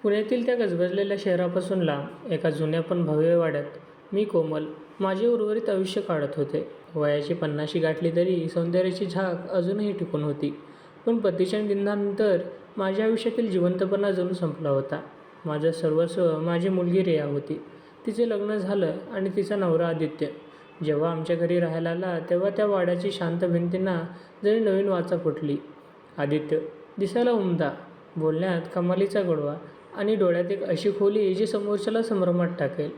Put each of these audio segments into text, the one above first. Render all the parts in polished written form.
पुण्यातील त्या गजबजलेल्या शहरापासून लांब एका जुन्या पण भव्य वाड्यात मी कोमल माझे उर्वरित आयुष्य काढत होते. वयाची 50शी गाठली तरी सौंदर्याची झाक अजूनही टिकून होती. पण पतीच्या निधनानंतर माझ्या आयुष्यातील जिवंतपणा जणू संपला होता. माझं सर्वस्व माझी मुलगी रिया होती. तिचे लग्न झालं आणि तिचा नवरा आदित्य जेव्हा आमच्या घरी राहायला आला तेव्हा त्या वाड्याची शांत भिंतींना जरी नवीन वाचा फुटली. आदित्य दिसायला उमदा, बोलण्यात कमालीचा गोडवा आणि डोळ्यात एक अशी खोली जी समोरच्याला संभ्रमात टाकेल.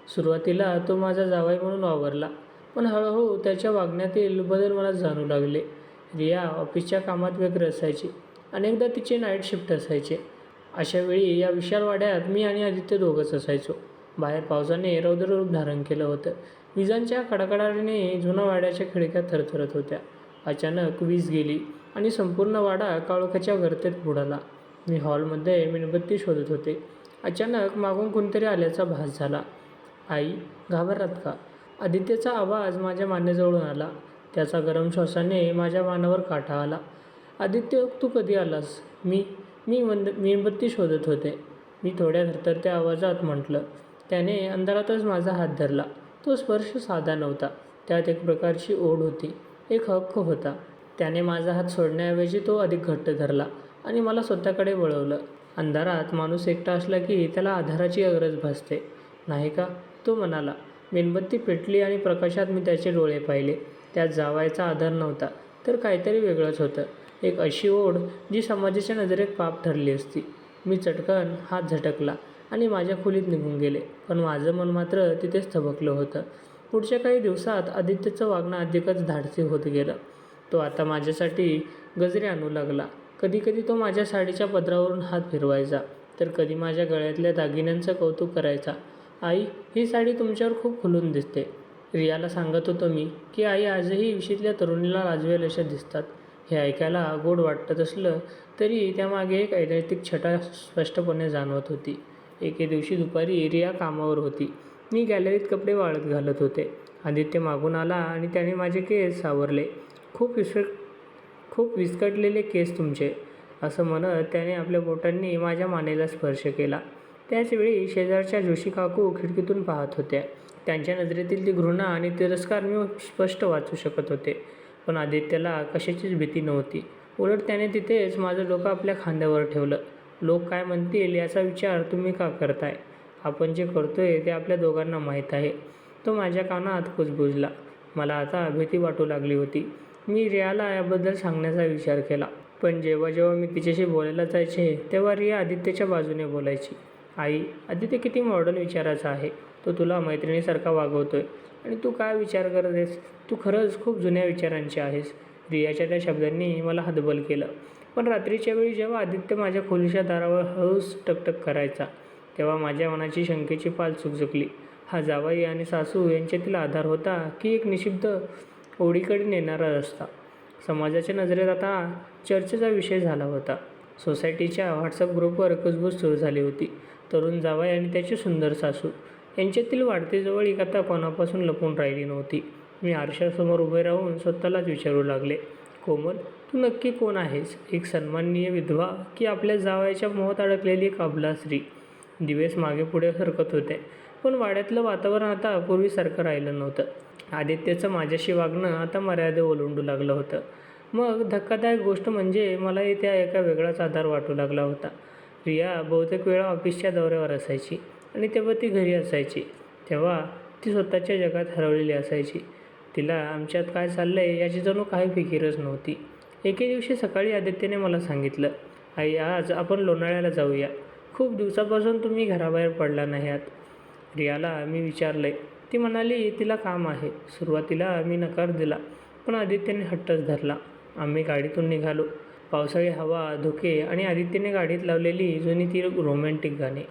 सुरुवातीला तो माझा जावई म्हणून वावरला, पण हळूहळू त्याच्या वागण्यातील बदल मला जाणू लागले. रिया ऑफिसच्या कामात व्यग्र असायची. अनेकदा तिचे नाईट शिफ्ट असायचे. अशावेळी या विशाल वाड्यात मी आणि आदित्य दोघंच असायचो. बाहेर पावसाने रौद्ररूप धारण केलं होतं. विजांच्या कडकडाटाने जुन्या वाड्याच्या खिडक्या थरथरत होत्या. अचानक वीज गेली आणि संपूर्ण वाडा काळोखाच्या गर्तेत बुडाला. मी हॉलमध्ये मेणबत्ती शोधत होते. अचानक मागून कोणीतरी आल्याचा भास झाला. आई, घाबरलात का? आदित्यचा आवाज माझ्या मानेजवळून आला. त्याचा गरम श्वासाने माझ्या मानेवर काटा आला. आदित्य, तू कधी आलास? मी मी मेणबत्ती शोधत होते, मी थोड्या थरथरत्या आवाजात म्हटलं. त्याने अंधारातच माझा हात धरला. तो स्पर्श साधा नव्हता. त्यात एक प्रकारची ओढ होती, एक हक्क होता. त्याने माझा हात सोडण्याऐवजी तो अधिक घट्ट धरला आणि मला स्वतःकडे वळवलं. अंधारात माणूस एकटा असला की त्याला आधाराची गरज भासते, नाही का? तो म्हणाला. मेणबत्ती पेटली आणि प्रकाशात मी त्याचे डोळे पाहिले. त्यात जावायचा आधार नव्हता, तर काहीतरी वेगळंच होतं. एक अशी ओढ जी समाजाच्या नजरेत पाप ठरली असती. मी चटकन हात झटकला आणि माझ्या खोलीत निघून गेले. पण माझं मन मात्र तिथेच थबकलं होतं. पुढच्या काही दिवसात आदित्यचं वागणं अधिकच धाडसी होत गेलं. तो आता माझ्यासाठी गजरे आणू लागला. कधीकधी तो माझ्या साडीच्या पदरावरून हात फिरवायचा, तर कधी माझ्या गळ्यातल्या दागिन्यांचं कौतुक करायचा. आई, ही साडी तुमच्यावर खूप खुलून दिसते. रियाला सांगत होतो मी की आई आजही विशीतल्या तरुणीला लाजवेल अशा दिसतात. हे ऐकायला गोड वाटत असलं तरी त्यामागे एक ऐतिहासिक छटा स्पष्टपणे जाणवत होती. एके दिवशी दुपारी रिया कामावर होती. मी गॅलरीत कपडे वाळत घालत होते. आदित्य मागून आला आणि त्याने माझे केस सावरले. खूप विस्कटलेले केस तुमचे, असं म्हणत त्याने आपल्या बोटांनी माझ्या मानेला स्पर्श केला. त्याचवेळी शेजारच्या जोशी काकू खिडकीतून पाहत होत्या. त्यांच्या नजरेतील ती घृणा आणि तिरस्कार मी स्पष्ट वाचू शकत होते. पण आदित्यला कशाचीच भीती नव्हती. उलट त्याने तिथेच माझं डोकं आपल्या खांद्यावर ठेवलं. लोक काय म्हणतील याचा विचार तुम्ही का करताय? आपण जे करतोय ते आपल्या दोघांना माहीत आहे. तो माझ्या कानात कुजबुजला. मला आता भीती वाटू लागली होती. मी रियाला याबद्दल सांगण्याचा विचार केला. पण जेव्हा जेव्हा मी तिच्याशी बोलायला जायचे तेव्हा रिया आदित्यच्या बाजूने बोलायची. आई, आदित्य किती मॉडर्न विचाराचा आहे. तो तुला मैत्रिणीसारखा वागवतोय आणि तू काय विचार करतेस? तू खरंच खूप जुन्या विचारांची आहेस. रियाच्या त्या शब्दांनी मला हतबल केलं. पण रात्रीच्या वेळी जेव्हा आदित्य माझ्या खोलीच्या दारावर हळूच टकटक करायचा तेव्हा माझ्या मनाची शंकेची पाल चुकचुकली. हा जावई आणि सासू यांच्यातील आधार होता की एक निःशब्द ओढीकडे नेणारा रस्ता? समाजाच्या नजरेत आता चर्चेचा विषय झाला होता. सोसायटीच्या व्हॉट्सअप ग्रुपवर कुजबूज सुरू झाली होती. तरुण जावई आणि त्याची सुंदर सासू यांच्यातील वाढती जवळीक आता कोणापासून लपून राहिली नव्हती. मी आरशासमोर उभे राहून स्वतःलाच विचारू लागले, कोमल, तू नक्की कोण आहेस? एक सन्माननीय विधवा की आपल्या जावयाच्या मोहात अडकलेली एक अबला स्त्री? दिवस मागे पुढे सरकत होते, पण वाड्यातलं वातावरण आता पूर्वीसारखं राहिलं नव्हतं. आदित्यचं माझ्याशी वागणं आता मर्यादा ओलांडू लागलं होतं. मग धक्कादायक गोष्ट म्हणजे मलाही त्या एका वेगळाच आधार वाटू लागला होता. रिया बहुतेक वेळा ऑफिसच्या दौऱ्यावर असायची आणि तेव्हा ती घरी असायची तेव्हा ती स्वतःच्या जगात हरवलेली असायची. तिला आमच्यात काय चाललंय याची जणू काही फिकीरच नव्हती. एके दिवशी सकाळी आदित्यने मला सांगितलं, आई, आज आपण लोणावळ्याला जाऊया. खूप दिवसापासून तुम्ही घराबाहेर पडला नाही आहात. रियाला मी विचारलंय. ती म्हणाली तिला काम आहे. सुरुवातीला मी नकार दिला, पण आदित्यने हट्टच धरला. आम्ही गाडीतून निघालो. पावसाळी हवा, धुके आणि आदित्यने गाडीत लावलेली जुनी ती रोमॅन्टिक गाणी,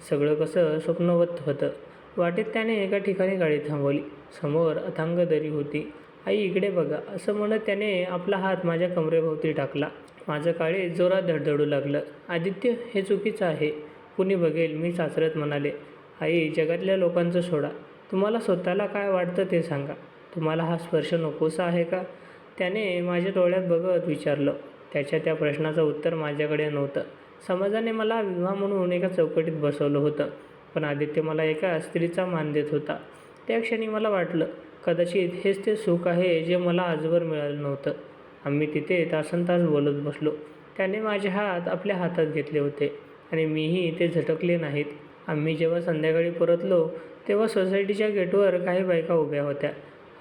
सगळं कसं स्वप्नवत होतं. वाटेत त्याने एका ठिकाणी गाडी थांबवली. समोर अथांग दरी होती. आई, इकडे बघा, असं म्हणत त्याने आपला हात माझ्या कमरेभोवती टाकला. माझं काळीज जोरात धडधडू लागलं. आदित्य, हे चुकीचं आहे. कुणी बघेल, मी साचरत म्हणाले. आई, जगातल्या लोकांचं सोडा. तुम्हाला स्वतःला काय वाटतं ते सांगा. तुम्हाला हा स्पर्श नकोसा आहे का? त्याने माझ्या डोळ्यात बघत विचारलं. त्याच्या त्या प्रश्नाचं उत्तर माझ्याकडे नव्हतं. समाजाने मला विधवा म्हणून एका चौकटीत बसवलं होतं, पण आदित्य मला एका स्त्रीचा मान देत होता. त्या क्षणी मला वाटलं, कदाचित हेच ते सुख आहे जे मला आजवर मिळालं नव्हतं. आम्ही तिथे तासनतास बोलत बसलो. त्याने माझे हात आपल्या हातात घेतले होते आणि मीही ते झटकले नाहीत. आम्ही जेव्हा संध्याकाळी परतलो, तेव्हा सोसायटीच्या गेटवर काही बायका उभ्या होत्या.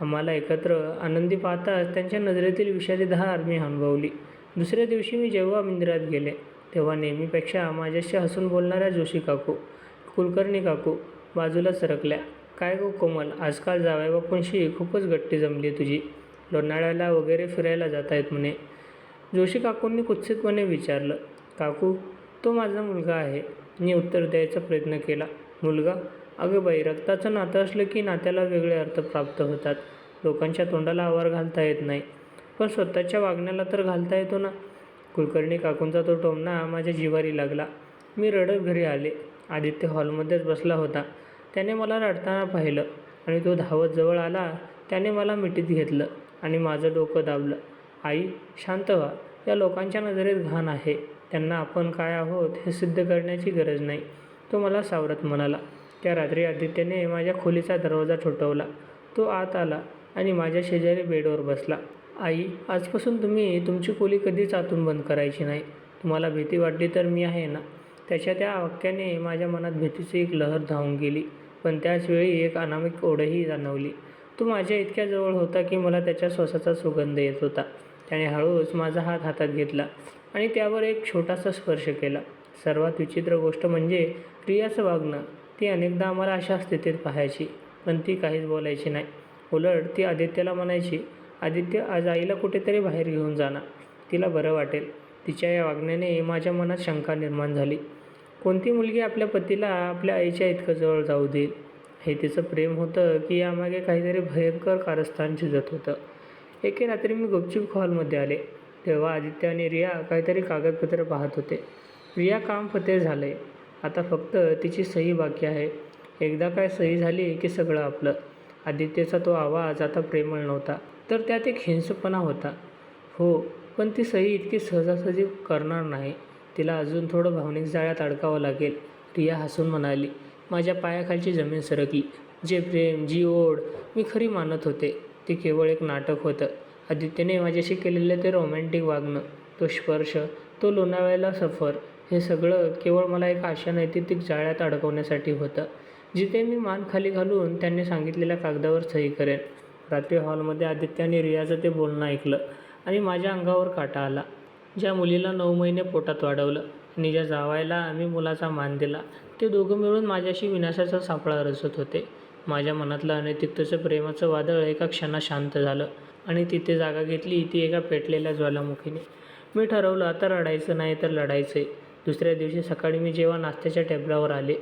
आम्हाला एकत्र आनंदी पाहताच त्यांच्या नजरेतील विषारी धार मी अनुभवली. दुसऱ्या दिवशी मी जेव्हा मंदिरात गेले, तेव्हा नेहमीपेक्षा माझ्याशी हसून बोलणाऱ्या जोशी काकू, कुलकर्णी काकू बाजूला सरकल्या. काय गो कोमल, आजकाल जावईबापूंशी खूपच गट्टी जमली तुझी. लोणावळ्याला वगैरे फिरायला जात आहेत म्हणे. जोशी काकूंनी कुत्सितपणे विचारलं. काकू, तो माझा मुलगा आहे. मी उत्तर द्यायचा प्रयत्न केला. मुलगा? अगं बाई, रक्ताचं नातं असलं की नात्याला वेगळे अर्थ प्राप्त होतात. लोकांच्या तोंडाला आवार घालता येत नाही, पण स्वतःच्या वागण्याला तर घालता येतो ना. कुलकर्णी काकूंचा तो टोमणा माझ्या जिव्हारी लागला. मी रडत घरी आले. आदित्य हॉलमध्येच बसला होता. त्याने मला रडताना पाहिलं आणि तो धावत जवळ आला. त्याने मला मिठीत घेतलं आणि माझं डोकं दाबलं. आई, शांत व्हा. या लोकांच्या नजरेत घाण आहे. त्यांना आपण काय आहोत हे सिद्ध करण्याची गरज नाही, तो मला सावरत म्हणाला. त्या रात्री आदित्यने माझ्या खोलीचा दरवाजा ठोठावला. तो आत आला आणि माझ्या शेजारी बेडवर बसला. आई, आजपासून तुम्ही तुमची खोली कधीच आतून बंद करायची नाही. तुम्हाला भीती वाटली तर मी आहे ना. त्याच्या त्या वाक्याने माझ्या मनात भीतीची एक लहर धावून गेली, पण त्याचवेळी एक अनामिक ओढही जाणवली. तो माझ्या इतक्या जवळ होता की मला त्याच्या श्वासाचा सुगंध येत होता. त्याने हळूच माझा हात हातात घेतला आणि त्यावर एक छोटासा स्पर्श केला. सर्वात विचित्र गोष्ट म्हणजे रियाचं वागणं. ती अनेकदा आम्हाला अशा स्थितीत पाहायची, पण ती काहीच बोलायची नाही. उलट ती आदित्यला म्हणायची, आदित्य, आज आईला कुठेतरी बाहेर घेऊन जाणार. तिला बरं वाटेल. तिच्या या वागण्याने माझ्या मनात शंका निर्माण झाली. कोणती मुलगी आपल्या पतीला आपल्या आईच्या इतकं जवळ जाऊ देईल? हे तिचं प्रेम होतं की यामागे काहीतरी भयंकर कारस्थान झिजत होतं? एके रात्री मी गुपचूप हॉलमध्ये आले. तेव्हा आदित्य आणि रिया काहीतरी कागदपत्र पाहत होते. रिया काम फते झालंय. आता फक्त तिची सही बाकी आहे. एकदा काय सही झाली की सगळं आपलं. आदित्यचा तो आवाज आता प्रेमळ नव्हता, तर त्यात एक हिंसकपणा होता. हो, पण ती सही इतकी सहजासहजी करणार नाही. तिला अजून थोडं भावनिक जाळ्यात अडकावं लागेल. रिया हसून म्हणाली. माझ्या पायाखालची जमीन सरकली. जे प्रेम, जी ओढ मी खरी मानत होते, ते केवळ एक नाटक होतं. आदित्यने माझ्याशी केलेलं ते रोमॅन्टिक वागणं, तो स्पर्श, तो लोणावळ्याला सफर, हे सगळं केवळ मला एक आशा नैतिक जाळ्यात अडकवण्यासाठी होतं, जिथे मी मान खाली घालून त्यांनी सांगितलेल्या कागदावर सही करेन. रात्री हॉलमध्ये आदित्य आणि रियाचं ते बोलणं ऐकलं आणि माझ्या अंगावर काटा आला. ज्या मुलीला 9 महिने पोटात वाढवलं आणि ज्या जावयाला मी मुलाचा मान दिला, ते दोघं मिळून माझ्याशी विनाशाचा सापळा रचत होते. माझ्या मनातलं अनैतिकतेचं प्रेमाचं वादळ एका क्षणात शांत झालं आणि तिथे जागा घेतली ती एका पेटलेल्या ज्वालामुखीने. मी ठरवलं, आता रडायचं नाही तर लढायचं आहे. दुसऱ्या दिवशी सकाळी मी जेव्हा नाश्त्याच्या टेबलावर आले,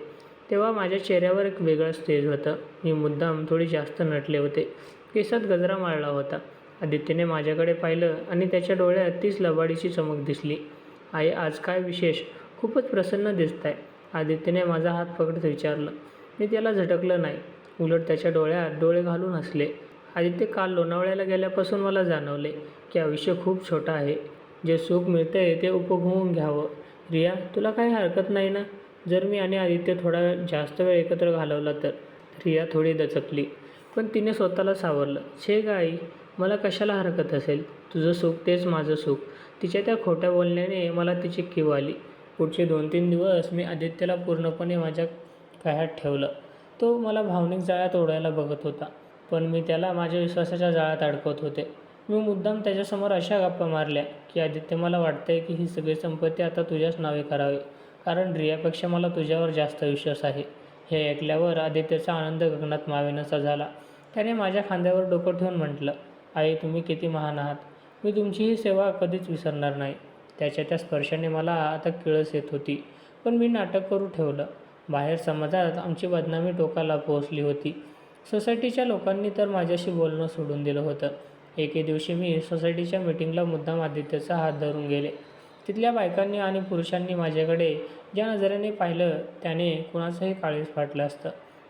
तेव्हा माझ्या चेहऱ्यावर एक वेगळंच तेज होतं. मी मुद्दाम थोडी जास्त नटले होते. केसात गजरा माळला होता. आदित्यने माझ्याकडे पाहिलं आणि त्याच्या डोळ्यात तीच लबाडीची चमक दिसली. आई, आज काय विशेष? खूपच प्रसन्न दिसताय, आदित्यने माझा हात पकडत विचारलं. मी त्याला झटकलं नाही. उलट त्याच्या डोळ्यात डोळे घालून हसले. आदित्य, काल लोणावळ्याला गेल्यापासून मला जाणवले की आयुष्य खूप छोटं आहे. जे सुख मिळतंय ते उपभोगून घ्यावं. रिया, तुला काही हरकत नाही ना जर मी आणि आदित्य थोडा जास्त वेळ एकत्र घालवला तर? रिया थोडी दचकली, पण तिने स्वतःला सावरलं. छे ग आई, मला कशाला हरकत असेल? तुझं सुख तेच माझं सुख. तिच्या त्या खोट्या बोलण्याने मला तिची कीव आली. पुढचे 2-3 दिवस मी आदित्यला पूर्णपणे माझ्या कह्यात ठेवलं. तो मला भावनिक जाळ्यात ओढायला बघत होता, पण मी त्याला माझ्या विश्वासाच्या जाळ्यात अडकवत होते. मी मुद्दाम त्याच्यासमोर अशा गप्पा मारल्या की आदित्य, मला वाटतंय की ही सगळी संपत्ती आता तुझ्याच नावे करावी, कारण रियापेक्षा मला तुझ्यावर जास्त विश्वास आहे. हे ऐकल्यावर आदित्यचा आनंद गगनात मावेनासा झाला. त्याने माझ्या खांद्यावर डोकं ठेवून म्हटलं, आई, तुम्ही किती महान आहात. मी तुमची ही सेवा कधीच विसरणार नाही. त्याच्या त्या स्पर्शाने मला आता किळस येत होती, पण मी नाटक करू ठेवलं. बाहेर समाजात आमची बदनामी टोकाला पोहोचली होती. सोसायटीच्या लोकांनी तर माझ्याशी बोलणं सोडून दिलं होतं. एके दिवशी मी सोसायटीच्या मीटिंगला मुद्दाम आदित्यचा हात धरून गेले. तिथल्या बायकांनी आणि पुरुषांनी माझ्याकडे ज्या नजरेने पाहिलं त्याने कुणाचंही काळीज फाटलं असतं,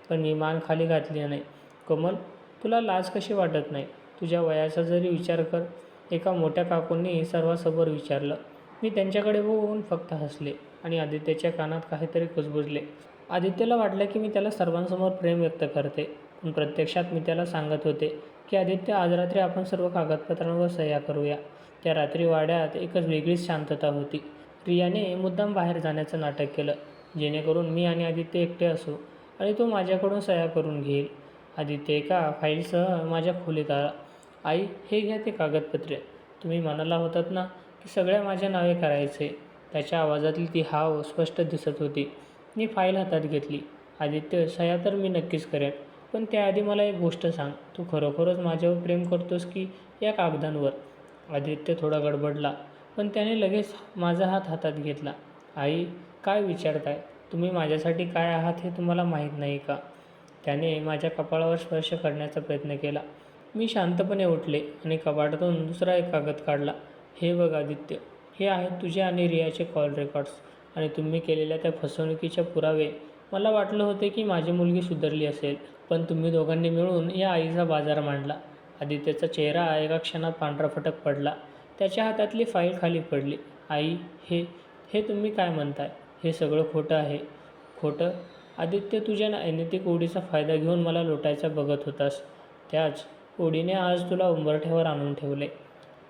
पण मी मान खाली घातली नाही. कोमल, तुला लाज कशी वाटत नाही? तुझ्या वयाचा जरी विचार कर, एका मोठ्या काकूंनी सर्वांसमोर विचारलं. मी त्यांच्याकडे बघून फक्त हसले. आणि आदित्यच्या कानात काहीतरी कुजबुजले. आदित्यला वाटलं की मी त्याला सर्वांसमोर प्रेम व्यक्त करते, पण प्रत्यक्षात मी त्याला सांगत होते की आदित्य, आज रात्री आपण सर्व कागदपत्रांवर सह्या करूया. त्या रात्री वाड्यात एकच वेगळीच शांतता होती. रियाने मुद्दाम बाहेर जाण्याचं नाटक केलं, जेणेकरून मी आणि आदित्य एकटे असू आणि तो माझ्याकडून सह्या करून घेईल. आदित्य एका फाईलसह माझ्या खोलीत आला. आई, हे घ्या ते कागदपत्रे. तुम्ही म्हणाला होतात ना की सगळ्या माझ्या नावे करायचे. त्याच्या आवाजातली ती हाव स्पष्ट दिसत होती. मी फाईल हातात घेतली. आदित्य, सह्या तर मी नक्कीच करेन, पण त्याआधी मला एक गोष्ट सांग. तू खरोखरच माझ्यावर प्रेम करतोस की या कागदांवर? आदित्य थोडा गडबडला, पण त्याने लगेच माझा हात हातात घेतला. आई, काय विचारताय? तुम्ही माझ्यासाठी काय आहात हे तुम्हाला माहीत नाही का? त्याने माझ्या कपाळावर स्पर्श करण्याचा प्रयत्न केला. मी शांतपणे उठले आणि कपाटातून दुसरा एक कागद काढला. हे बघ आदित्य, हे आहेत तुझे आणि रियाचे कॉल रेकॉर्ड्स आणि तुम्ही केलेल्या त्या फसवणुकीचे पुरावे. मला वाटलं होते की माझी मुलगी सुधारली असेल, पण तुम्ही दोघांनी मिळून या आईचा बाजार मांडला. आदित्यचा चेहरा एका क्षणात पांढराफटक पडला. त्याच्या हातातली फाईल खाली पडली. आई, हे हे तुम्ही काय म्हणताय? हे सगळं खोटं आहे. खोटं? आदित्य, तुझ्या अनैतिक ओढीचा फायदा घेऊन मला लुटायचा बघत होतास. त्याच ओढीने आज तुला उंबरठ्यावर आणून ठेवले,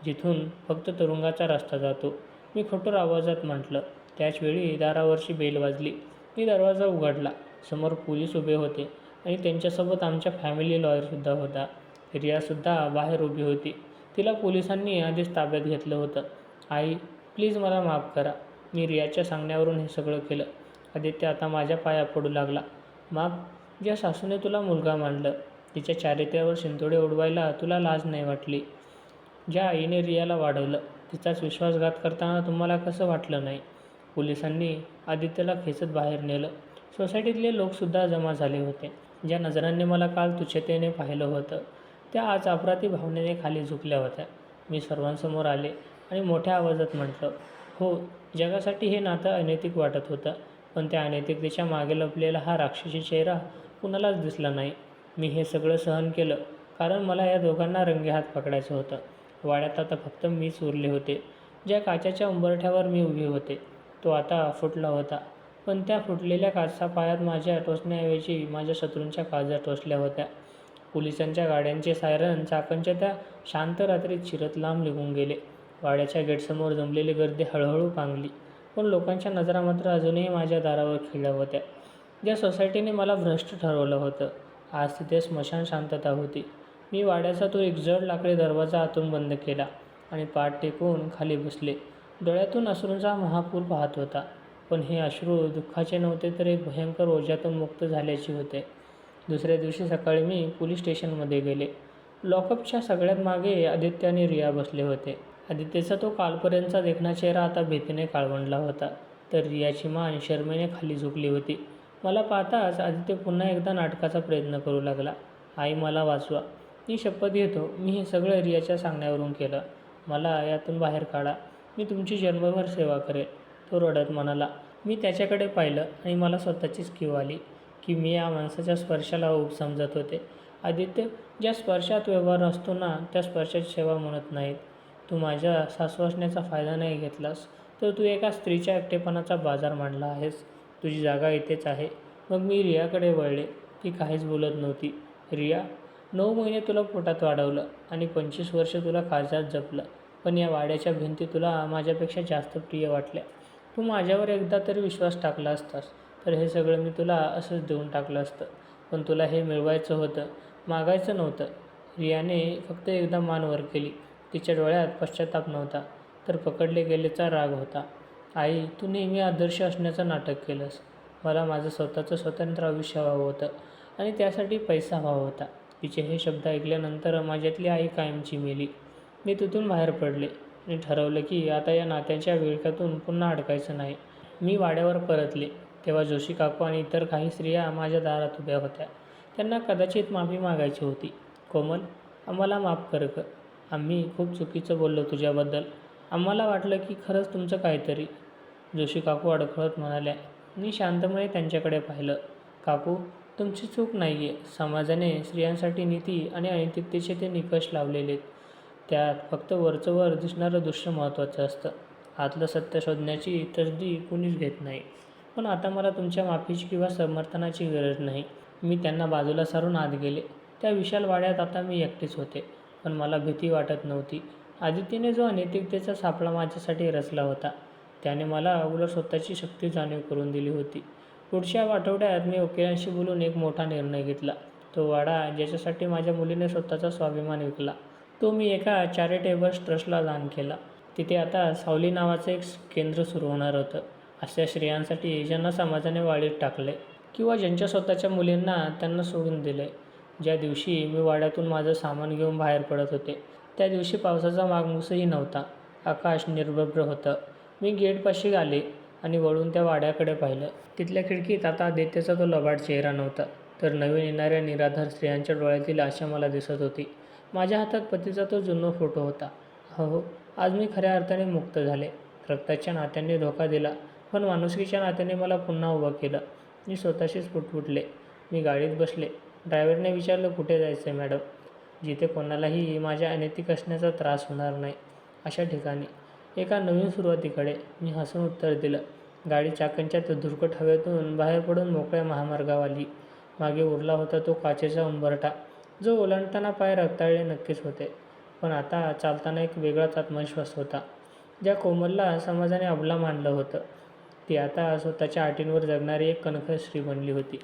जिथून फक्त तुरुंगाचा रस्ता जातो. मी कठोर आवाजात म्हटलं. त्याचवेळी दारावरची बेल वाजली. मी दरवाजा उघडला. समोर पोलीस उभे होते आणि त्यांच्यासोबत आमच्या फॅमिली लॉयरसुद्धा होता. रियासुद्धा बाहेर उभी होती. तिला पोलिसांनी आधीच ताब्यात घेतलं होतं. आई, प्लीज मला माफ करा. मी रियाच्या सांगण्यावरून हे सगळं केलं. आदित्य आता माझ्या पाया पडू लागला. माफ? ज्या सासूने तुला मुलगा मानलं, तिच्या चारित्र्यावर शिंतोडे उडवायला तुला लाज नाही वाटली? ज्या आईने रियाला वाढवलं, तिचाच विश्वासघात करताना तुम्हाला कसं वाटलं नाही? पोलिसांनी आदित्यला खेचत बाहेर नेलं. सोसायटीतले लोकसुद्धा जमा झाले होते. ज्या नजरांनी मला काल तुच्छतेने पाहिलं होतं, त्या आज अपराधी भावनेने खाली झुकल्या होत्या. मी सर्वांसमोर आले आणि मोठ्या आवाजात म्हटलं, हो, जगासाठी हे नातं अनैतिक वाटत होतं, पण त्या अनैतिकतेच्या मागे लपलेला हा राक्षसी चेहरा कुणालाच दिसला नाही. मी हे सगळं सहन केलं कारण मला या दोघांना रंगेहात पकडायचं होतं. वाड्यात आता फक्त मीच उरले होते. ज्या काचेच्या उंबरठ्यावर मी उभी होते, तो आता फुटला होता, पण त्या फुटलेल्या काचा पायात माझ्या टोचण्याऐवजी माझ्या शत्रूंच्या काळजात टोचल्या होत्या. पोलिसांच्या गाड्यांचे सायरन चाकांच्या त्या शांत रात्रीत चिरत लांब निघून गेले. वाड्याच्या गेटसमोर जमलेली गर्दी हळूहळू पांगली, पण लोकांच्या नजरा मात्र अजूनही माझ्या दारावर खिळल्या होत्या. ज्या सोसायटीने मला भ्रष्ट ठरवलं होतं, आज तिथे स्मशान शांतता होती. मी वाड्याचा तो एक जड लाकडी दरवाजा आतून बंद केला आणि पाठ टेकून खाली बसले. डोळ्यातून अश्रूंचा महापूर वाहत होता, पण हे अश्रू दुःखाचे नव्हते, तर एक भयंकर ओझ्यातून मुक्त झाल्याचे होते. दुसऱ्या दिवशी सकाळी मी पोलीस स्टेशनमध्ये गेले. लॉकअपच्या सगळ्यात मागे आदित्य आणि रिया बसले होते. आदित्यचा तो कालपर्यंतचा देखणा चेहरा आता भीतीने काळवंडला होता, तर रियाची मान शरमेने खाली झुकली होती. मला पाहताच आदित्य पुन्हा एकदा नाटकाचा प्रयत्न करू लागला. आई, मला वाचवा. मी शपथ घेतो, मी हे सगळं रियाच्या सांगण्यावरून केलं. मला यातून बाहेर काढा. मी तुमची जन्मभर सेवा करेल. तो रडत म्हणाला. मी त्याच्याकडे पाहिलं आणि मला स्वतःचीच कीव आली की मी या माणसाच्या स्पर्शाला ऊब समजत होते. आदित्य, ज्या स्पर्शात व्यवहार असतो ना, त्या स्पर्शाची सेवा म्हणत नाहीत. तू माझ्या सासू असण्याचा फायदा नाही घेतलास, तर तू एका स्त्रीच्या एकटेपणाचा बाजार मांडला आहेस. तुझी जागा इथेच आहे. मग मी रियाकडे वळले. ती काहीच बोलत नव्हती. रिया, 9 महिने तुला पोटात वाढवलं आणि 25 वर्ष तुला काळजात जपलं, पण या वाड्याच्या भिंती तुला माझ्यापेक्षा जास्त प्रिय वाटल्या. तू माझ्यावर एकदा तरी विश्वास टाकला असतास, तर हे सगळं मी तुला असंच देऊन टाकलं असतं. पण तुला हे मिळवायचं होतं, मागायचं नव्हतं. रियाने फक्त एकदा मान वर केली. तिच्या डोळ्यात पश्चाताप नव्हता, तर पकडले गेलेचा राग होता. आई, तू नेहमी आदर्श असण्याचं नाटक केलंस. मला माझं स्वतःचं स्वतंत्र आयुष्य हवं होतं आणि त्यासाठी पैसा हवा होता. तिचे हे शब्द ऐकल्यानंतर माझ्यातली आई कायमची मेली. मी तिथून बाहेर पडले आणि ठरवलं की आता या नात्याच्या विळख्यातून पुन्हा अडकायचं नाही. मी वाड्यावर परतले तेव्हा जोशी काकू आणि इतर काही स्त्रिया माझ्या दारात उभ्या होत्या. त्यांना कदाचित माफी मागायची होती. कोमल, आम्हाला माफ कर ग. आम्ही खूप चुकीचं बोललो तुझ्याबद्दल. आम्हाला वाटलं की खरंच तुमचं काहीतरी. जोशी काकू अडखळत म्हणाल्या. मी शांतपणे त्यांच्याकडे पाहिलं. काकू, तुमची चूक नाही आहे. समाजाने स्त्रियांसाठी नीती आणि अनैतिकतेचे ते निकष लावलेले आहेत. त्यात फक्त वरचंवर दिसणारं दृश्य महत्त्वाचं असतं. आतलं सत्य शोधण्याची तसदी कुणीच घेत नाही. पण आता मला तुमच्या माफीची किंवा समर्थनाची गरज नाही. मी त्यांना बाजूला सारून आत गेले. त्या विशाल वाड्यात आता मी एकटीच होते. पण मला भीती वाटत नव्हती. आदितीने जो अनैतिकतेचा सापळा माझ्यासाठी रचला होता त्याने मला उलट स्वतःची शक्ती जाणीव करून दिली होती. पुढच्या आठवड्यात मी वकिलांशी बोलून एक मोठा निर्णय घेतला. तो वाडा ज्याच्यासाठी माझ्या मुलीने स्वतःचा स्वाभिमान विकला तो मी एका चॅरिटेबल ट्रस्टला दान केला. तिथे आता सावली नावाचं एक केंद्र सुरू होणार होतं. अशा स्त्रियांसाठी ज्यांना समाजाने वाळीत टाकले किंवा ज्यांच्या स्वतःच्या मुलींना त्यांना सोडून दिले. ज्या दिवशी मी वाड्यातून माझं सामान घेऊन बाहेर पडत होते त्या दिवशी पावसाचा मागमूसही नव्हता. आकाश निर्भ्र होतं. मी गेटपाशी आले आणि वळून त्या वाड्याकडे पाहिलं. तिथल्या खिडकीत आता आदित्यचा तो लबाड चेहरा नव्हता, तर नवीन येणाऱ्या निराधार स्त्रियांच्या डोळ्यातील आशा मला दिसत होती. माझ्या हातात पतीचा तो जुना फोटो होता. हो, आज मी खऱ्या अर्थाने मुक्त झाले. रक्ताच्या नात्याने धोका दिला, पण माणुसकीच्या नात्याने मला पुन्हा उभं केलं. मी स्वतःशीच पुटपुटले. मी गाडीत बसले. ड्रायव्हरने विचारलं, कुठे जायचं आहे मॅडम? जिथे कोणालाही माझ्या अनैतिक असण्याचा त्रास होणार नाही अशा ठिकाणी, एका नवीन सुरुवातीकडे. मी हसून उत्तर दिलं. गाडी चाकांच्या धुरकट हवेतून बाहेर पडून मोकळ्या महामार्गावर आली. मागे उरला होता तो काचेचा उंबरठा, जो ओलांडताना पाय रक्ताळले नक्कीच होते, पण आता चालताना एक वेगळाच आत्मविश्वास होता. ज्या कोमलला समाजाने अबला मानलं होतं ती आता स्वतःच्या अटींवर जगणारी एक कणखर स्त्री बनली होती.